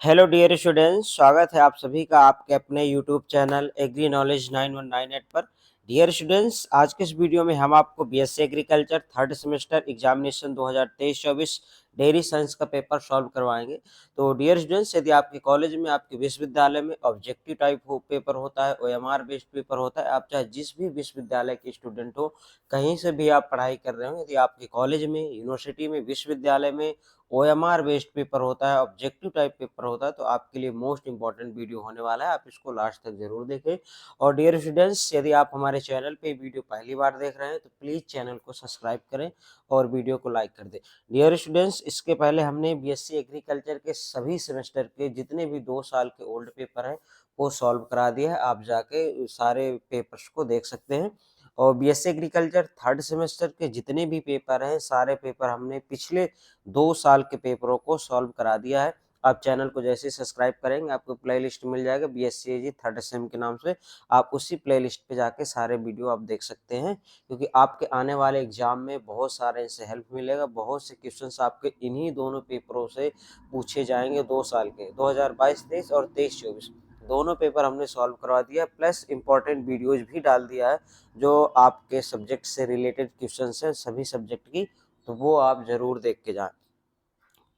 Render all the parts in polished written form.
Hello dear students, स्वागत है आप सभी का आपके अपने यूट्यूब चैनल एग्री नॉलेज 9198 पर। डियर स्टूडेंट्स, आज के इस वीडियो में हम आपको BSc agriculture third semester examination 2023-24 dairy science का पेपर सॉल्व करवाएंगे। तो डियर स्टूडेंट्स, यदि आपके कॉलेज में, आपके विश्वविद्यालय में ऑब्जेक्टिव टाइप पेपर होता है, ओएमआर बेस्ड पेपर होता है, आप चाहे जिस भी विश्वविद्यालय के स्टूडेंट हो, कहीं से भी आप पढ़ाई कर रहे हो, यदि आपके कॉलेज में, यूनिवर्सिटी में, विश्वविद्यालय में ओएमआर बेस्ड पेपर होता है, ऑब्जेक्टिव टाइप पेपर होता है, तो आपके लिए मोस्ट इंपॉर्टेंट वीडियो होने वाला है। आप इसको लास्ट तक जरूर देखें। और डियर स्टूडेंट्स, यदि आप हमारे चैनल पे वीडियो पहली बार देख रहे हैं तो प्लीज चैनल को सब्सक्राइब करें और वीडियो को लाइक कर दें। डियर स्टूडेंट्स, इसके पहले हमने बीएससी एग्रीकल्चर के सभी सेमेस्टर के जितने भी 2 साल के ओल्ड पेपर हैं वो सॉल्व करा दिया है। आप जाके सारे पेपर्स को देख सकते हैं। और बीएससी एग्रीकल्चर थर्ड सेमेस्टर के जितने भी पेपर हैं, सारे पेपर हमने पिछले 2 साल के पेपरों को सॉल्व करा दिया है। आप चैनल को जैसे सब्सक्राइब करेंगे आपको प्लेलिस्ट मिल जाएगा बीएससी थर्ड सेम के नाम से। आप उसी प्लेलिस्ट पे जाके सारे वीडियो आप देख सकते हैं, क्योंकि आपके आने वाले एग्जाम में बहुत सारे इससे हेल्प मिलेगा। बहुत से क्वेश्चंस आपके इन्हीं दोनों पेपरों से पूछे जाएंगे। 2 साल के 2022-23 और 23-24 दोनों पेपर हमने सॉल्व करवा दिया, प्लस इंपॉर्टेंट वीडियोज भी डाल दिया है जो आपके सब्जेक्ट से रिलेटेड क्वेश्चन हैं सभी सब्जेक्ट की, तो वो आप जरूर देख के जाएं।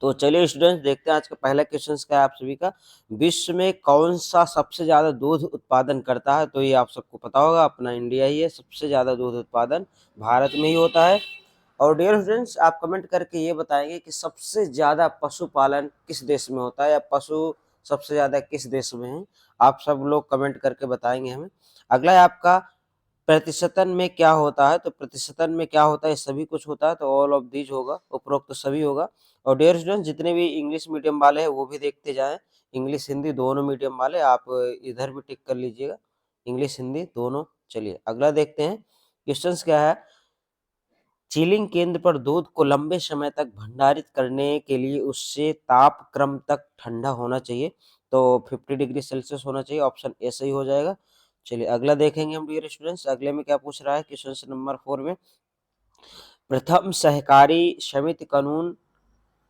तो चलिए स्टूडेंट्स, देखते हैं आज का पहला क्वेश्चन क्या है आप सभी का। विश्व में कौन सा सबसे ज्यादा दूध उत्पादन करता है? तो ये आप सबको पता होगा, अपना इंडिया ही है। सबसे ज्यादा दूध उत्पादन भारत में ही होता है। और डियर स्टूडेंट्स, आप कमेंट करके ये बताएंगे कि सबसे ज्यादा पशुपालन किस देश में होता है, या पशु सबसे ज्यादा किस देश में है। आप सब लोग कमेंट करके बताएंगे हमें। अगला है आपका, प्रतिशतन में क्या होता है? तो प्रतिशतन में क्या होता है, सभी कुछ होता है, तो ऑल ऑफ दीज होगा, उपरोक्त तो सभी होगा। और डियर स्टूडेंट, जितने भी इंग्लिश मीडियम वाले हैं वो भी देखते जाएं। इंग्लिश हिंदी दोनों मीडियम वाले आप इधर भी टिक कर लीजिएगा, इंग्लिश हिंदी दोनों। चलिए अगला देखते हैं, क्वेश्चंस क्या है। चिलिंग केंद्र पर दूध को लंबे समय तक भंडारित करने के लिए उससे ताप क्रम तक ठंडा होना चाहिए। तो 50 डिग्री सेल्सियस होना चाहिए, ऑप्शन ए सही हो जाएगा। चलिए अगला देखेंगे हम डियर स्टूडेंट्स। अगले में क्या पूछ रहा है, क्वेश्चन नंबर 4 में, प्रथम सहकारी समिति कानून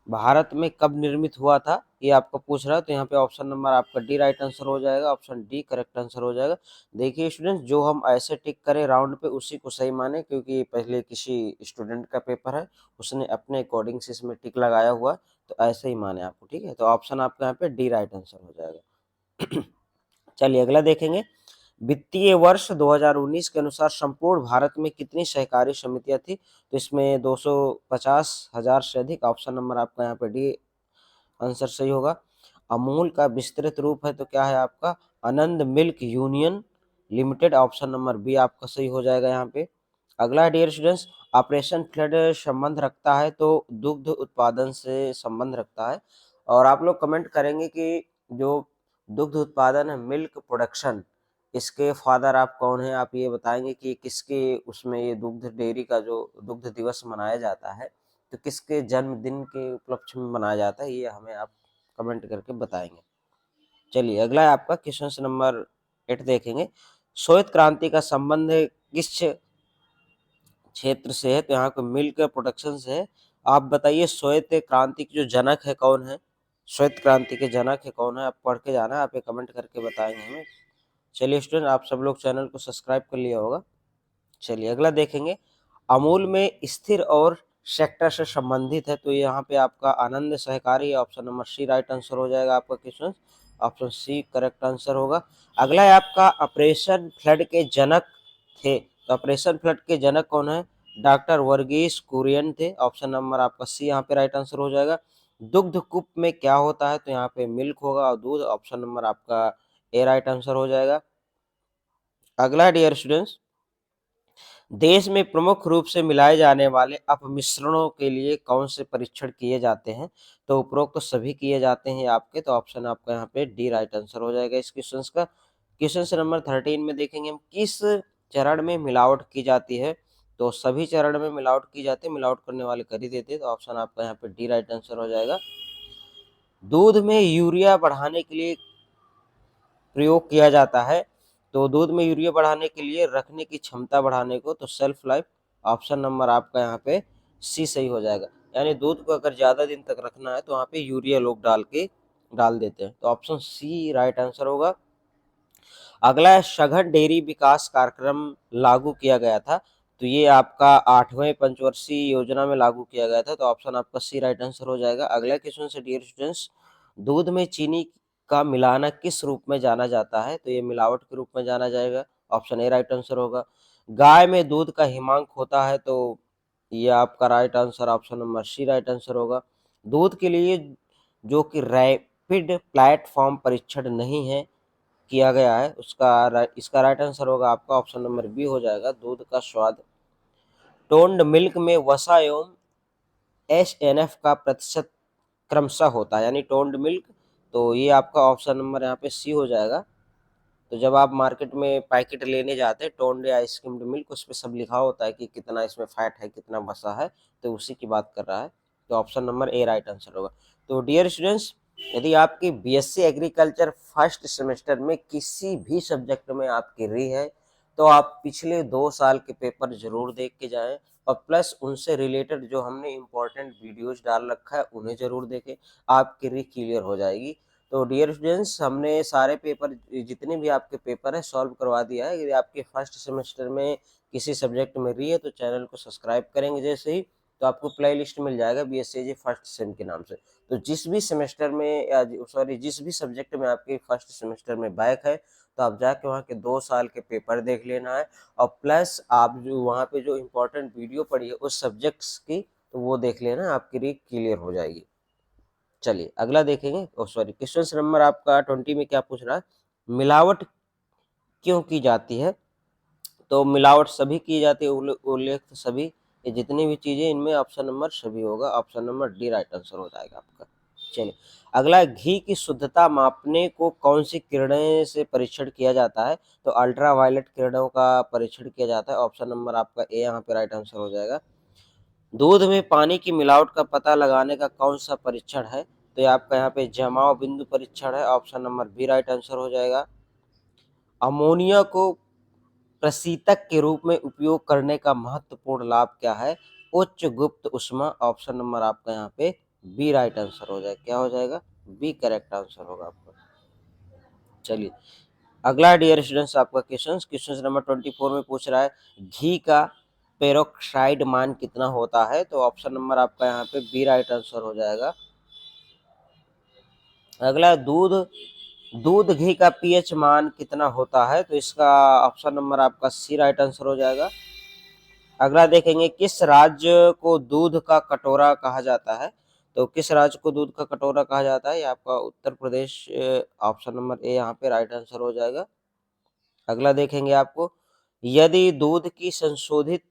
भारत में कब निर्मित हुआ था, ये आपको पूछ रहा है। तो यहाँ पे ऑप्शन नंबर आपका डी राइट आंसर हो जाएगा, ऑप्शन डी करेक्ट आंसर हो जाएगा। देखिए स्टूडेंट्स, जो हम ऐसे टिक करें राउंड पे उसी को सही माने, क्योंकि पहले किसी स्टूडेंट का पेपर है, उसने अपने अकॉर्डिंग से इसमें टिक लगाया हुआ, तो ऐसे ही माने आपको, ठीक है। तो ऑप्शन आपका यहाँ पे डी राइट आंसर हो जाएगा। चलिए अगला देखेंगे, वित्तीय वर्ष 2019 के अनुसार संपूर्ण भारत में कितनी सहकारी समितियां थी? तो इसमें 250,000 से अधिक, ऑप्शन नंबर आपका यहाँ पे डी आंसर सही होगा। अमूल का विस्तृत रूप है तो क्या है आपका, Anand milk union limited, option number B आपका सही हो जाएगा यहाँ पे। अगला डियर स्टूडेंट्स, ऑपरेशन फ्लड संबंध रखता है तो दुग्ध उत्पादन से संबंध रखता है। और आप लोग कमेंट करेंगे कि जो दुग्ध उत्पादन है, मिल्क प्रोडक्शन, इसके फादर आप कौन है, आप ये बताएंगे कि किसके उसमें ये दुग्ध डेयरी का जो दुग्ध दिवस मनाया जाता है, तो किसके जन्मदिन के उपलक्ष्य में मनाया जाता है, ये हमें आप कमेंट करके बताएंगे। चलिए अगला है आपका क्वेश्चन नंबर 8 देखेंगे, श्वेत क्रांति का संबंध किस क्षेत्र से है? तो यहाँ को मिल्क प्रोडक्शन से है। आप बताइए श्वेत क्रांति के जो जनक है कौन है, श्वेत क्रांति के जनक है कौन है, आप पढ़ के जाना, आप ये कमेंट करके बताएंगे हमें। चलिए स्टूडेंट, आप सब लोग चैनल को सब्सक्राइब कर लिया होगा। चलिए अगला देखेंगे, अमूल में स्थिर और सेक्टर से संबंधित है, तो यहाँ पे आपका आनंद सहकारी, option number C right answer हो जाएगा आपका question, option C correct answer होगा। अगला है आपका, ऑपरेशन फ्लड के जनक थे, तो ऑपरेशन फ्लड के जनक कौन है? डॉक्टर वर्गीस कुरियन थे, ऑप्शन नंबर आपका सी यहाँ पे राइट आंसर हो जाएगा। दुग्ध कूप में क्या होता है? तो यहाँ पे मिल्क होगा और दूध, ऑप्शन नंबर आपका ए राइट आंसर हो जाएगा। अगला डियर स्टूडेंट्स, देश में प्रमुख रूप से मिलाए जाने वाले अपमिश्रणों के लिए कौन से परीक्षण किए जाते हैं? तो उपरोक्त तो सभी किए जाते हैं आपके, तो ऑप्शन आपका यहाँ पे डी राइट आंसर हो जाएगा इस क्वेश्चन का। क्वेश्चन नंबर 13 में देखेंगे हम, किस चरण में मिलावट की जाती है? तो सभी चरण में मिलावट की जाती है, मिलावट करने वाले कर ही देते हैं, तो ऑप्शन आपका यहाँ पे डी राइट आंसर हो जाएगा। दूध में यूरिया बढ़ाने के लिए प्रयोग किया जाता है, तो दूध में यूरिया बढ़ाने के लिए रखने की क्षमता बढ़ाने को, तो सेल्फ लाइफ, ऑप्शन नंबर आपका यहाँ पे सी सही हो जाएगा। यानी दूध को अगर ज्यादा दिन तक रखना है तो वहाँ पे यूरिया लोग डाल के डाल देते हैं। तो ऑप्शन सी राइट आंसर होगा। अगला है सघन डेयरी विकास कार्यक्रम लागू किया गया था, तो ये आपका 8वें पंचवर्षीय योजना में लागू किया गया था, तो ऑप्शन आपका सी राइट आंसर हो जाएगा। अगला क्वेश्चन से डियर स्टूडेंट्स, दूध में चीनी का मिलाना किस रूप में जाना जाता है, तो ये मिलावट के रूप में जाना जाएगा, ऑप्शन ए राइट आंसर होगा। गाय में दूध का हिमांक होता है, तो ये आपका right answer option number C right answer होगा। दूध के लिए जो कि रैपिड प्लेटफॉर्म परीक्षण नहीं है किया गया है, इसका राइट आंसर होगा आपका ऑप्शन नंबर बी हो जाएगा, दूध का स्वाद। टोन्ड मिल्क में वसा एवं एसएनएफ का प्रतिशत क्रमशः होता है, यानी टोन्ड मिल्क, तो ये आपका ऑप्शन नंबर यहाँ पे सी हो जाएगा। तो जब आप मार्केट में पैकेट लेने जाते हैं टोन्ड या स्किम्ड मिल्क, उस पर सब लिखा होता है कि कितना इसमें फैट है, कितना वसा है, तो उसी की बात कर रहा है, तो option number A right answer होगा। तो डियर स्टूडेंट्स, यदि आपकी बीएससी एग्रीकल्चर फर्स्ट सेमेस्टर में किसी भी सब्जेक्ट में आपकी री है, तो आप पिछले 2 साल के पेपर जरूर देख के जाएं, और प्लस उनसे रिलेटेड जो हमने इम्पोर्टेंट वीडियोज डाल रखा है उन्हें जरूर देखें, आपकी री क्लियर हो जाएगी। तो डियर स्टूडेंट्स, हमने सारे पेपर, जितने भी आपके पेपर है, सॉल्व करवा दिया है। यदि आपके फर्स्ट सेमेस्टर में किसी सब्जेक्ट में री है तो चैनल को सब्सक्राइब करेंगे जैसे ही, तो आपको प्ले लिस्ट मिल जाएगा बीएससी फर्स्ट सेम के नाम से। तो जिस भी सेमेस्टर में, या सॉरी, जिस भी सब्जेक्ट में आपके फर्स्ट सेमेस्टर में बैक है, तो आप जाके वहाँ के 2 साल के पेपर देख लेना है, और प्लस आप जो वहाँ पे जो इम्पोर्टेंट वीडियो पढ़ी है उस सब्जेक्ट्स की, तो वो देख लेना, आपकी री क्लियर हो जाएगी। चलिए अगला देखेंगे। सॉरी, क्वेश्चन नंबर आपका 20 में क्या पूछ रहा है, मिलावट क्यों की जाती है, तो मिलावट सभी की जाती है, उल्लेख सभी, ये जितनी भी चीजें, इनमें ऑप्शन नंबर सभी होगा, option number D right answer हो जाएगा आपका। चलिए अगला, घी की शुद्धता मापने को कौन सी किरणें से परीक्षण किया जाता है, तो अल्ट्रावायलेट किरणों का परीक्षण किया जाता है, ऑप्शन नंबर आपका ए यहाँ पे राइट आंसर हो जाएगा। दूध में पानी की मिलावट का पता लगाने का कौन सा परीक्षण है, तो ये आपका यहाँ पे जमाव बिंदु परीक्षण है, option number B right answer हो जाएगा। अमोनिया को प्रशीतक के रूप में उपयोग करने का महत्वपूर्ण लाभ क्या है, उच्च गुप्त ऊष्मा, ऑप्शन नंबर आपका यहाँ पे बी राइट आंसर हो जाएगा, क्या हो जाएगा, बी करेक्ट आंसर होगा आपका। चलिए अगला डियर स्टूडेंट्स, आपका क्वेश्चन नंबर 24 में पूछ रहा है, घी का पेरोक्साइड मान कितना होता है, तो ऑप्शन नंबर आपका यहाँ पे बी राइट आंसर हो जाएगा। अगला, दूध घी का पीएच मान कितना होता है, तो इसका ऑप्शन नंबर आपका सी राइट आंसर हो जाएगा। अगला देखेंगे, किस राज्य को दूध का कटोरा कहा जाता है, तो किस राज्य को दूध का कटोरा कहा जाता है, ये आपका Uttar Pradesh, option number A यहाँ पे राइट आंसर हो जाएगा। अगला देखेंगे आपको, यदि दूध की संशोधित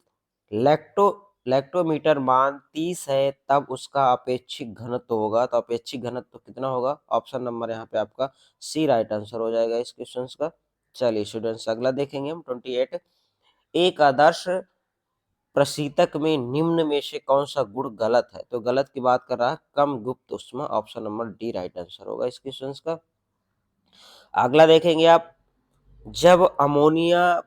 लैक्टोमीटर मान 30 है, तब उसका अपेक्षित घनत्व होगा, तो अपेक्षित घनत्व कितना होगा, ऑप्शन नंबर यहाँ पे आपका सी राइट आंसर हो जाएगा इस क्वेश्चन का। चलिए स्टूडेंट्स अगला देखेंगे हम 28, एक आदर्श प्रशीतक में निम्न में से कौन सा गुण गलत है, तो गलत की बात कर रहा है कम गुप्त ऊष्मा, option number D right answer होगा इस क्वेश्चन का। अगला देखेंगे आप, जब अमोनिया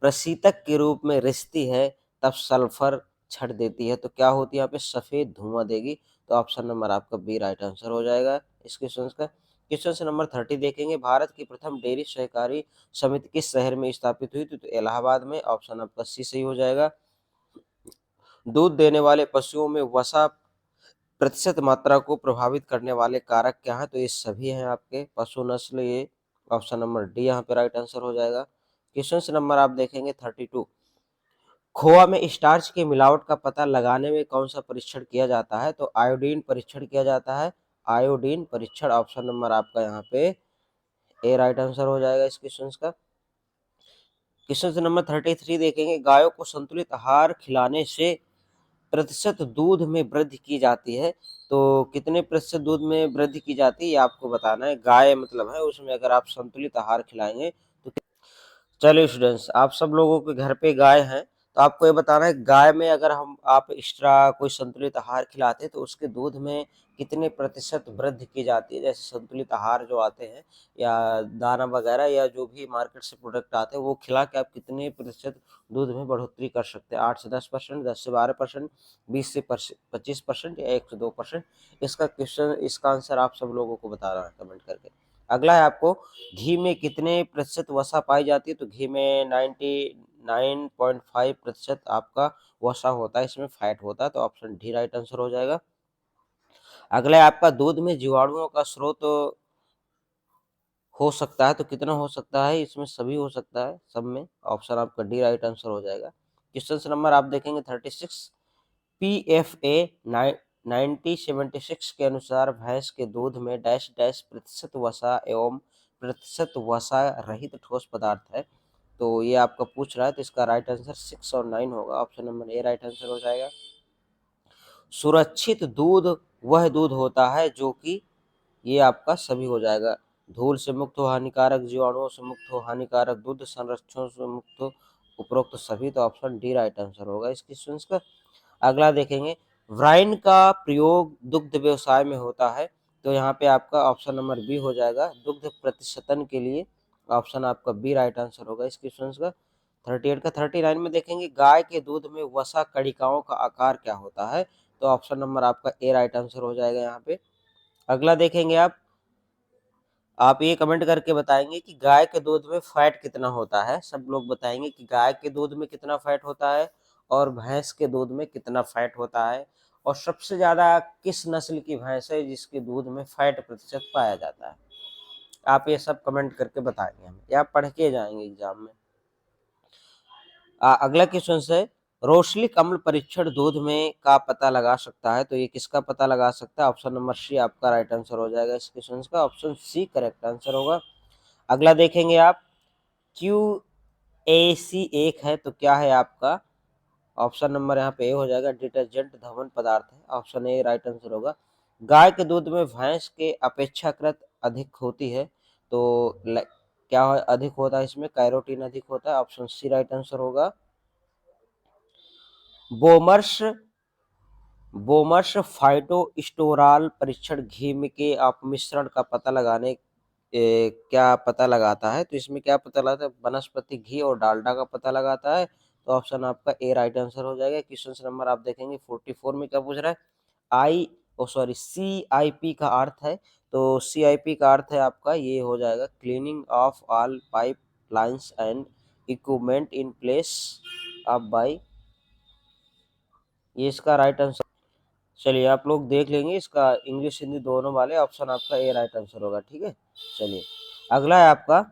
प्रशीतक के रूप में रिसती है तब सल्फर छड़ देती है, तो क्या होती है यहाँ पे, सफेद धुआं देगी, तो ऑप्शन नंबर आपका बी राइट आंसर हो जाएगा इस क्वेश्चन का। क्वेश्चन नंबर 30 देखेंगे, भारत की प्रथम डेयरी सहकारी समिति किस शहर में स्थापित हुई थी, तो इलाहाबाद में, ऑप्शन आपका सी सही हो जाएगा। दूध देने वाले पशुओं में वसा प्रतिशत मात्रा को प्रभावित करने वाले कारक क्या हैं, तो ये सभी हैं आपके पशु नस्ल, ये ऑप्शन नंबर डी यहाँ पे राइट आंसर हो जाएगा। क्वेश्चन नंबर आप देखेंगे 32, खोआ में स्टार्च की मिलावट का पता लगाने में कौन सा परीक्षण किया जाता है, तो आयोडीन परीक्षण किया जाता है, आयोडीन परीक्षण, ऑप्शन नंबर आपका यहाँ पे ए राइट आंसर हो जाएगा इस क्वेश्चन का। क्वेश्चन नंबर 33 देखेंगे, गायों को संतुलित आहार खिलाने से प्रतिशत दूध में वृद्धि की जाती है, तो कितने प्रतिशत दूध में वृद्धि की जाती है ये आपको बताना है, गाय मतलब है, उसमें अगर आप संतुलित आहार खिलाएंगे तो। चलिए स्टूडेंट्स, आप सब लोगों के घर पे गाय हैं, तो आपको ये बताना है गाय में अगर हम आप एक्स्ट्रा कोई संतुलित आहार खिलाते हैं तो उसके दूध में कितने प्रतिशत वृद्धि की जाती है। जैसे संतुलित आहार जो आते हैं या दाना वगैरह या जो भी मार्केट से प्रोडक्ट आते हैं वो खिला के आप कितने प्रतिशत दूध में बढ़ोतरी कर सकते हैं। 8 से 10%, 10 से 12%, 20 से 25% या 1 से 2%। इसका क्वेश्चन, इसका आंसर आप सब लोगों को बताना है कमेंट करके। अगला है आपको घी में कितने प्रतिशत वसा पाई जाती है। तो घी में 99.5% आपका वसा होता है, इसमें फैट होता है। तो ऑप्शन डी राइट आंसर हो जाएगा। अगला है आपका दूध में जीवाणुओं का स्रोत हो सकता है, तो कितना हो सकता है। इसमें सभी हो सकता है, सब में। ऑप्शन आपका डी राइट आंसर हो जाएगा। क्वेश्चन नंबर आप देखेंगे 36। PFA 9076 के अनुसार भैंस के दूध में डैश डैश प्रतिशत वसा एवं प्रतिशत वसा रहित ठोस पदार्थ है। तो ये आपका पूछ रहा है, तो इसका राइट आंसर 6 और 9 होगा। Option number A right answer हो जाएगा। सुरक्षित दूध वह दूध होता है जो कि, ये आपका सभी हो जाएगा। धूल से मुक्त हो, हानिकारक जीवाणुओं से मुक्त हो, हानिकारक दूध संरक्षण से मुक्त हो, उपरोक्त सभी। तो ऑप्शन डी राइट आंसर होगा इस क्वेश्चन का। अगला देखेंगे, ब्राइन का प्रयोग दुग्ध व्यवसाय में होता है। तो यहाँ पे आपका ऑप्शन नंबर बी हो जाएगा, दुग्ध प्रतिशतन के लिए। ऑप्शन आपका बी राइट आंसर होगा इस क्वेश्चन का। 38 का 39 में देखेंगे, गाय के दूध में वसा कणिकाओं का आकार क्या होता है। तो ऑप्शन नंबर आपका ए राइट आंसर हो जाएगा यहाँ पे। अगला देखेंगे आप ये कमेंट करके बताएंगे कि गाय के दूध में फैट कितना होता है। सब लोग बताएंगे कि गाय के दूध में कितना फैट होता है और भैंस के दूध में कितना फैट होता है, और सबसे ज्यादा किस नस्ल की भैंस है जिसके दूध में फैट प्रतिशत पाया जाता है। आप ये सब कमेंट करके बताएंगे हमें, या पढ़ के जाएंगे एग्जाम में। अगला क्वेश्चन है, रोशलिक अम्ल परीक्षण दूध में का पता लगा सकता है। तो ये किसका पता लगा सकता है। ऑप्शन नंबर सी आपका राइट आंसर हो जाएगा इस क्वेश्चन का। ऑप्शन सी करेक्ट आंसर होगा। अगला देखेंगे आप, QAC1 है तो क्या है आपका। ऑप्शन नंबर यहाँ पे ए हो जाएगा, डिटर्जेंट धवन पदार्थ है। ऑप्शन ए राइट आंसर होगा। गाय के दूध में भैंस के अपेक्षाकृत अधिक होती है। तो क्या अधिक होता है इसमें, कैरोटीन अधिक होता है। ऑप्शन सी राइट आंसर होगा। बोमर्स बोमर्स फाइटोस्टोराल परीक्षण घी में के अपमिश्रण का पता लगाने क्या पता लगाता है। तो इसमें क्या पता लगाता है, वनस्पति घी और डालडा का पता लगाता है। तो ऑप्शन आपका ए राइट आंसर हो जाएगा। क्वेश्चन नंबर आप देखेंगे 44 में क्या पूछ रहा है, CIP का अर्थ है। तो CIP का अर्थ है आपका, ये हो जाएगा cleaning of all pipe lines and equipment in place of by, ये इसका राइट आंसर। चलिए आप लोग देख लेंगे, इसका इंग्लिश हिंदी दोनों वाले। ऑप्शन आपका ए राइट आंसर होगा, ठीक है। चलिए अगला है आपका,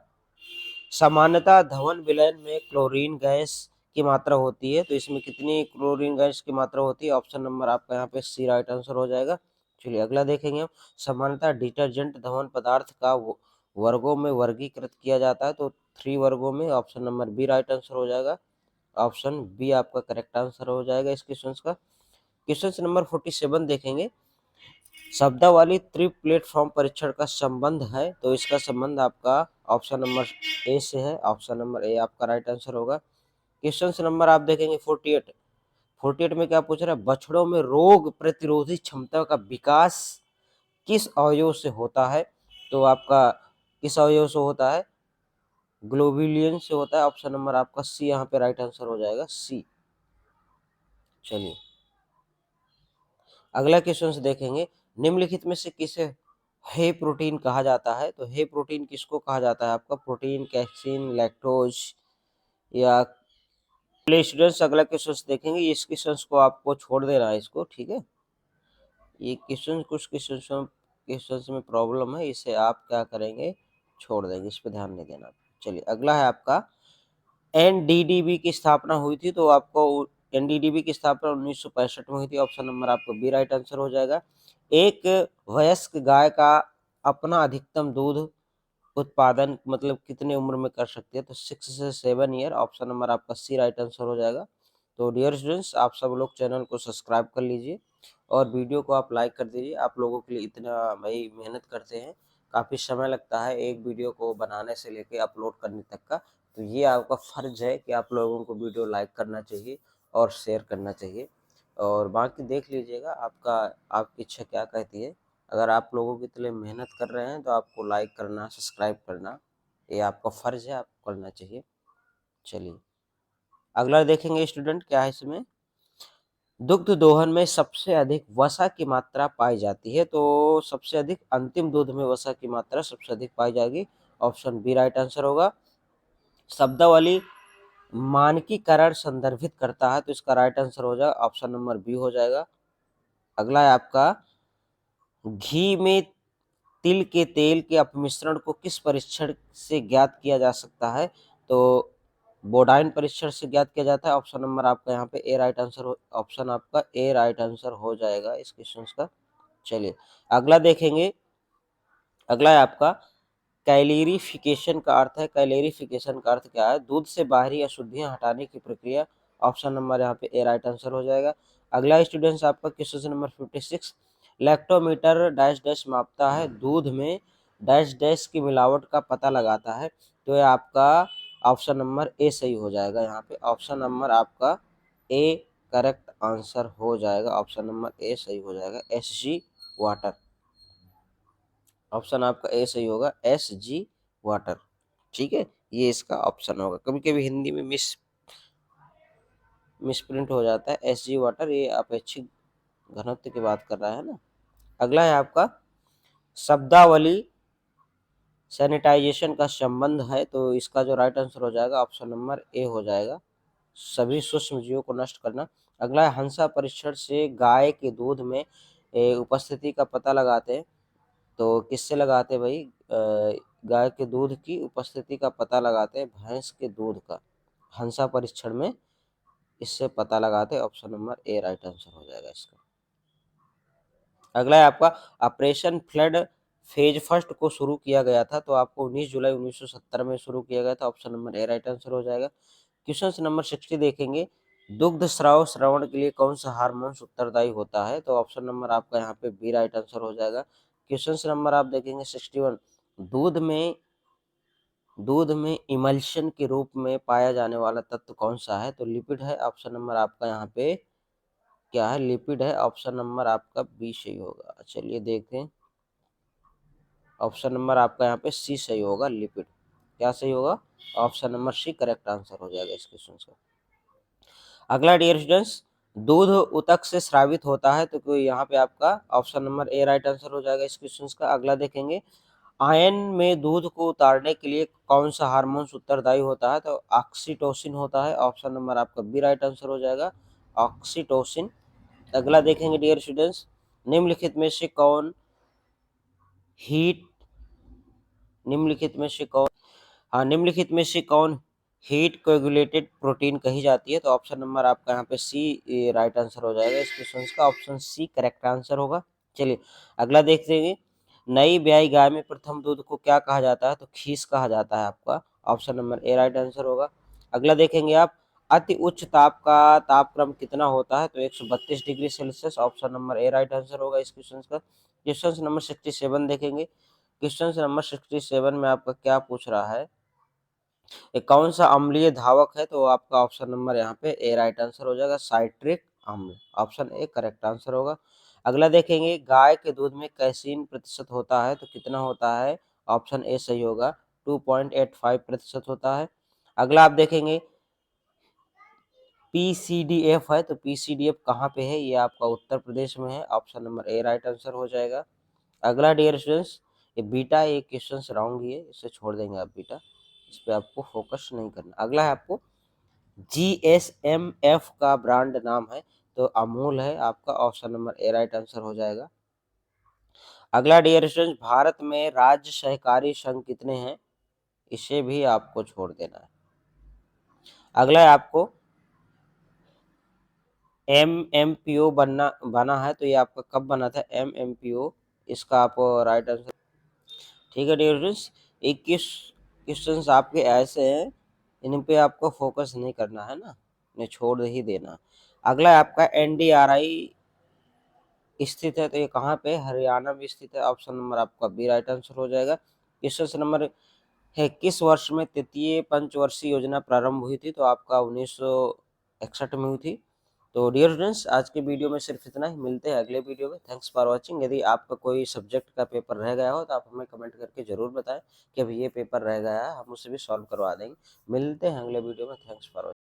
सामान्यतः धवन विलयन में क्लोरीन गैस की मात्रा होती है। तो इसमें कितनी क्लोरीन गैस की मात्रा होती है। ऑप्शन नंबर आपका यहाँ पे सी राइट आंसर हो जाएगा। चलिए अगला देखेंगे हम, सामान्यतः डिटर्जेंट धवन पदार्थ का वर्गों में वर्गीकृत किया जाता है। तो 3 वर्गों में। Option number B right answer हो जाएगा। ऑप्शन बी आपका करेक्ट आंसर हो जाएगा इस क्वेश्चन का। क्वेश्चन नंबर 47 देखेंगे, शब्दावली त्रिप्लेटफॉर्म परीक्षण का संबंध है। तो इसका संबंध आपका ऑप्शन नंबर ए से है। ऑप्शन नंबर ए आपका राइट आंसर होगा। क्वेश्चन नंबर आप देखेंगे 48 में क्या पूछ रहा है, बछड़ों में रोग प्रतिरोधी क्षमता का विकास किस अवयव से होता है। तो आपका किस अवयव से होता है, ग्लोबुलिन से होता है। ऑप्शन नंबर आपका सी यहाँ पे राइट आंसर हो जाएगा, सी। चलिए अगला क्वेश्चन देखेंगे, निम्नलिखित में से किसे हे प्रोटीन कहा जाता है। तो हे प्रोटीन किसको कहा जाता है आपका, प्रोटीन, कैक्सीन, लैक्टोज या। प्ले स्टूडेंट्स अगला क्वेश्चन देखेंगे, इस क्वेश्चन को आपको छोड़ देना है इसको, ठीक है। ये क्वेश्चन कुछ क्वेश्चन में प्रॉब्लम है, इसे आप क्या करेंगे, छोड़ देंगे, इस पर ध्यान नहीं देना। चलिए अगला है आपका, एनडीडीबी की स्थापना हुई थी। तो आपको एनडीडीबी की स्थापना 1965 में हुई थी। ऑप्शन नंबर आपको बी राइट आंसर हो जाएगा। एक वयस्क गाय का अपना अधिकतम दूध उत्पादन मतलब कितने उम्र में कर सकती है। तो 6 से 7 ईयर। ऑप्शन नंबर आपका सी राइट आंसर हो जाएगा। तो डियर स्टूडेंट्स, आप सब लोग चैनल को सब्सक्राइब कर लीजिए और वीडियो को आप लाइक कर दीजिए। आप लोगों के लिए इतना भाई मेहनत करते हैं, काफ़ी समय लगता है एक वीडियो को बनाने से लेके अपलोड करने तक का। तो ये आपका फ़र्ज़ है कि आप लोगों को वीडियो लाइक करना चाहिए और शेयर करना चाहिए। और बाकी देख लीजिएगा आपकी इच्छा क्या कहती है। अगर आप लोगों की तरह मेहनत कर रहे हैं तो आपको लाइक करना, सब्सक्राइब करना, ये आपका फ़र्ज़ है, आपको करना चाहिए। चलिए, अगला देखेंगे स्टूडेंट क्या है इसमें। दुग्ध दोहन में सबसे अधिक वसा की मात्रा पाई जाती है, तो सबसे अधिक अंतिम दूध में वसा की मात्रा सबसे अधिक पाई जाएगी। ऑप्शन बी राइट आंसर होगा। शब्दावली मानकीकरण संदर्भित करता है, तो इसका राइट आंसर हो जाएगा ऑप्शन नंबर बी हो जाएगा। अगला है आपका, घी में तिल के तेल के अपमिश्रण को किस परीक्षण से ज्ञात किया जा सकता है, तो बोडाइन परीक्षण से ज्ञात किया जाता है। ऑप्शन नंबर आपका यहाँ पे ए राइट आंसर हो, ऑप्शन आपका ए राइट आंसर हो जाएगा इस क्वेश्चन का। चलिए, अगला देखेंगे। अगला है आपका, कैलोरीफिकेशन का अर्थ है, कैलोरीफिकेशन का अर्थ क्या है, दूध से बाहरी अशुद्धियां हटाने की प्रक्रिया। ऑप्शन नंबर यहाँ पे ए राइट आंसर हो जाएगा। अगला स्टूडेंट्स आपका question number 56, lactometer dash dash मापता है, दूध में डैश डैश की मिलावट का पता लगाता है, तो ये आपका ऑप्शन नंबर ए सही हो जाएगा। यहाँ पे ऑप्शन नंबर आपका ए करेक्ट आंसर हो जाएगा, ऑप्शन नंबर ए सही हो जाएगा, SG वाटर। ऑप्शन आपका ए सही होगा, SG वाटर। ठीक है, ये इसका ऑप्शन होगा। कभी कभी हिंदी में मिसप्रिंट हो जाता है, SG वाटर, ये अपेक्षित घनत्व की बात कर रहा है ना। अगला है आपका, शब्दावली सैनिटाइजेशन का संबंध है, तो इसका जो राइट आंसर हो जाएगा ऑप्शन नंबर ए हो जाएगा, सभी सूक्ष्म जीवों को नष्ट करना। अगला है, हंसा परीक्षण से गाय के दूध में उपस्थिति का पता लगाते हैं, तो किससे लगाते हैं भाई, गाय के दूध की उपस्थिति का पता लगाते हैं भैंस के दूध का, हंसा परीक्षण में इससे पता लगाते हैं। Option number A right answer हो जाएगा इसका। अगला है आपका, ऑपरेशन फ्लड फेज फर्स्ट को शुरू किया गया था, तो आपको 19 जुलाई 1970 में शुरू किया गया था। Option number A right answer हो जाएगा। क्वेश्चन नंबर 60 देखेंगे, दुग्ध स्राव श्रवण के लिए कौन सा हार्मोन उत्तरदायी होता है, तो ऑप्शन नंबर आपका यहाँ पे बी राइट आंसर हो जाएगा। क्वेश्चन नंबर आप देखेंगे 61, दूध में इमल्शन के रूप में पाया जाने वाला तत्व कौन सा है, तो लिपिड है। ऑप्शन नंबर आपका यहाँ पे क्या है, लिपिड है, ऑप्शन नंबर आपका बी सही होगा। चलिए देखते हैं, ऑप्शन नंबर आपका यहाँ पे सी सही होगा, लिपिड। क्या सही होगा, option number C correct answer हो जाएगा इस क्वेश्चन का। अगला डियर स्टूडेंट्स, दूध ऊतक से स्रावित होता है, तो यहाँ पे आपका option number A right answer हो जाएगा इस क्वेश्चन का। अगला देखेंगे, आयन में दूध को उतारने के लिए कौन सा हार्मोन उत्तरदायी होता है, तो ऑक्सीटोसिन होता है। ऑप्शन नंबर आपका बी राइट आंसर हो जाएगा, ऑक्सीटोसिन। अगला देखेंगे डियर स्टूडेंट्स, निम्नलिखित में से कौन हीट निम्नलिखित में से कौन हाँ निम्नलिखित में से कौन हीट कोएगुलेटेड प्रोटीन कही जाती है, तो ऑप्शन नंबर आपका यहाँ पे सी राइट आंसर हो जाएगा इस क्वेश्चन का, ऑप्शन सी करेक्ट आंसर होगा। चलिए, अगला देख लेंगे, नई ब्याई गाय में प्रथम दूध को क्या कहा जाता है, तो खीस कहा जाता है आपका, option number A right answer होगा। अगला देखेंगे आप, अति उच्च ताप का तापक्रम कितना होता है, तो 132 degree Celsius, option number A right answer होगा इस क्वेश्चन का। क्वेश्चन नंबर 67 देखेंगे। क्वेश्चन नंबर 67 में आपका क्या पूछ रहा है, ये कौन सा अम्लीय धावक है, तो आपका ऑप्शन नंबर यहाँ पे ए राइट आंसर हो जाएगा, साइट्रिक अम्ल, ऑप्शन ए करेक्ट आंसर होगा। अगला देखेंगे, गाय के दूध में कैसीन प्रतिशत होता है, तो कितना होता है, ऑप्शन ए सही होगा, 2.85% होता है। अगला आप देखेंगे, PCDF है, तो PCDF कहाँ पे है, ये आपका उत्तर प्रदेश में है, option number A right answer हो जाएगा। अगला डियर स्टूडेंट्स, ये बीटा, ये क्वेश्चन रॉन्ग ही है, इसे छोड़ देंगे आप, बीटा इस पे आपको फोकस नहीं करना। अगला है आपको, GSMF का ब्रांड नाम है, तो अमूल है आपका, option number A right answer हो जाएगा। अगला डियर स्टूडेंट्स, भारत में राज्य सहकारी संघ कितने हैं, इसे भी आपको छोड़ देना है। अगला है आपको, MMPO बना है, तो ये आपका कब बना था, MMPO, इसका आप राइट आंसर। ठीक है डियर स्टूडेंट्स, 21 क्वेश्चन आपके ऐसे हैं, इन पे आपको फोकस नहीं करना है ना, इन्हें छोड़ ही देना। अगला है आपका, NDRI स्थित है, तो ये कहाँ पे, हरियाणा में स्थित है, ऑप्शन नंबर आपका बी राइट आंसर हो जाएगा। क्वेश्चन नंबर है किस वर्ष में तृतीय पंचवर्षीय योजना प्रारंभ हुई थी? तो आपका 1961 में हुई थी। तो डियर स्टूडेंट्स, आज के वीडियो में सिर्फ इतना ही। मिलते हैं अगले वीडियो में। Thanks for watching. यदि आपका कोई सब्जेक्ट का पेपर रह गया हो तो आप हमें कमेंट करके ज़रूर बताएं कि अभी ये पेपर रह गया है, हम उसे भी सॉल्व करवा देंगे। मिलते हैं अगले वीडियो में। Thanks for watching.